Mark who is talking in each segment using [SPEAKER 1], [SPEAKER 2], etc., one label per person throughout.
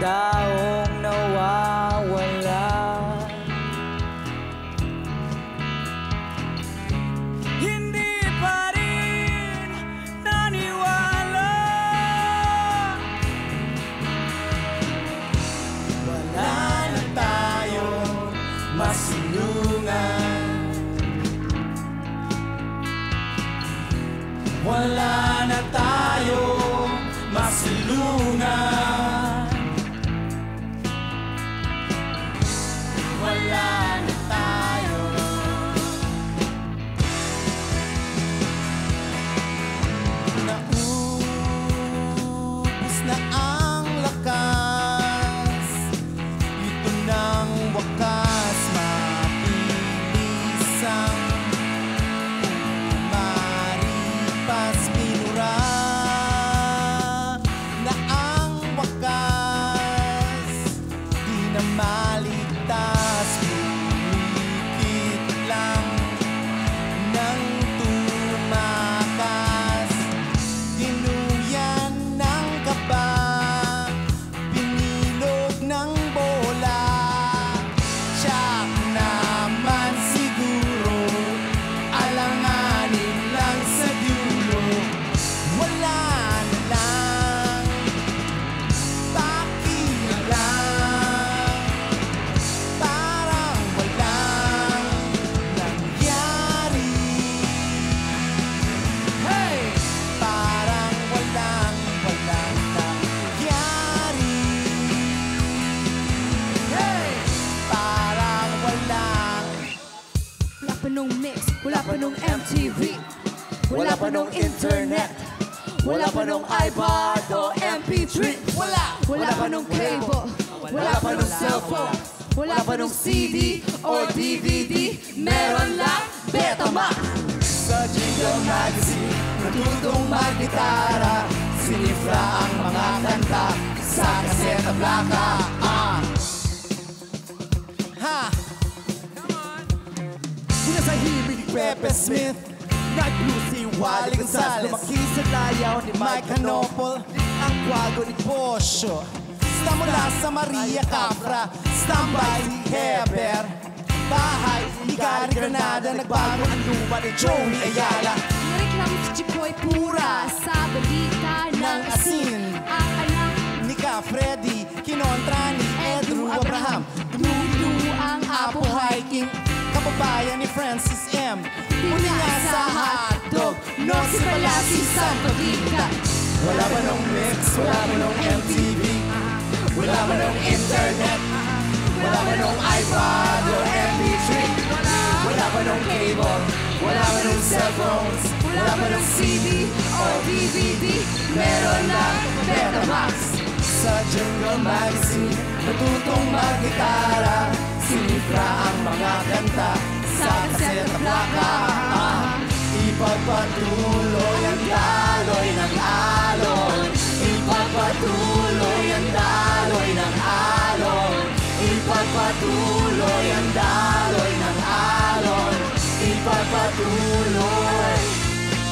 [SPEAKER 1] taong nawawala. Hindi pa rin naniwala. Wala na tayong masilungan. Wala na tayong masilungan. Wala na tayo. Naubos na ang lakas. Ito ng wakas, mabilis ang umaripas, binura na ang wakas. Di na maligtas, pumikit lang ng tumakas. Dinuyan ng kaba, pinilog ng bola. Tiyak naman siguro, alanganin lang sa dulo. Wala na lang, pakialam. Parang walang nangyari. Hey! Parang walang nangyari. Hey! Parang walang.
[SPEAKER 2] Wala pa nung mix, wala pa nung MTV, wala pa nung internet, wala pa nung iPod o MP3, wala pa nung cable, wala pa nung cellphone, wala pa nung CD or DVD, meron lang Betamax.
[SPEAKER 1] Sa Jingle Magazine, natutong maggitara, sinifra ang mga kanta sa kaseta plaka. Ha! Mula sa himig ni Pepe Smith, nag-blues si Wally Gonzales, lumaki sa layaw ni Mike Hanopol, ang kwago ni Bosio. Mula sa Maria Capra, standby si Heber, bahay ni Gary Granada, nagbago ang lupa ni Joey Ayala.
[SPEAKER 2] Nareklamo si Chicoy Pura sa balita ng asin. Ang anak
[SPEAKER 1] Ni Ka Freddy, kinontra ni Andrew Abraham.
[SPEAKER 2] Dudu ang
[SPEAKER 1] Apo hiking, kababayan ni Francis M. Muli nga sa hotdog, no si Palasi Santo Rica. Wala pa nung mix, wala pa nung MTV, wala pa nung internet, wala pa nung iPod or MP3, wala pa nung cable, wala pa nung cellphones, wala pa nung CD or DVD, meron lang Betamax. Sa Jingle Magazine, natutong maggitara, sinifra ang mga kanta sa kaseta plaka. Ipagpatuloy ang daloy ng alon, ipagpatuloy ang daloy ng alon, ipagpatuloy ang daloy ng alon, ipagpatuloy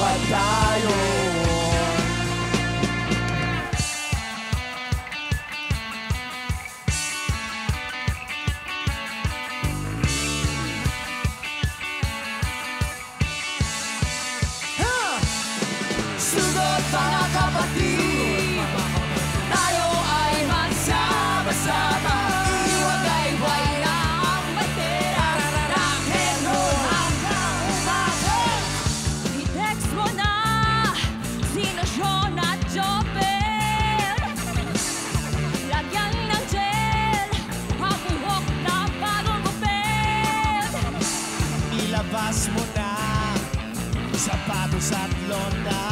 [SPEAKER 1] pagdayon. Sugot mga kapatid, tayo ay magsama-sama. Iwagay-way na ang bandera, rock and roll hanggang umaga.
[SPEAKER 2] i-text mo na sina Sean at Jopel. Lagyan ng gel, ang buhok na bagong gupit.
[SPEAKER 1] Ilabas mo na sapatos at londa.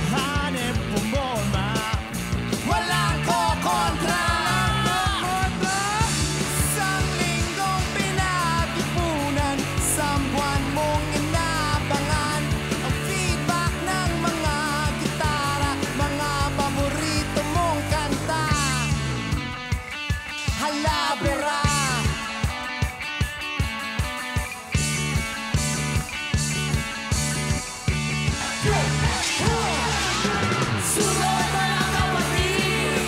[SPEAKER 1] Hanep pumorma, walang kokontra. Isang linggong pinag-ipunan, isang buwan mong inabangan. Ang feedback ng mga gitara, mga paborito mong kanta. Halabera. Sunod mga kapatid,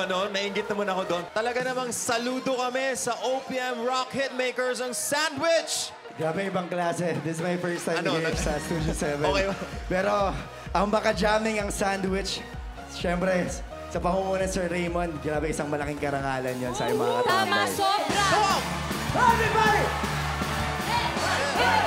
[SPEAKER 3] naman nun. Nainggit naman ako doon. Talaga namang saludo kami sa OPM Rock Hitmakers ang Sandwich!
[SPEAKER 1] Grabe, ibang klase. This is my first time
[SPEAKER 3] Ano?
[SPEAKER 1] here sa Studio 7.
[SPEAKER 3] Okay.
[SPEAKER 1] Pero ang baka-jamming ang Sandwich, syempre, sa pangunguna Sir Raymond, grabe isang malaking karangalan yon sa mga
[SPEAKER 2] Tama,
[SPEAKER 1] katambay.
[SPEAKER 2] sobra!
[SPEAKER 1] Everybody!
[SPEAKER 2] Hey,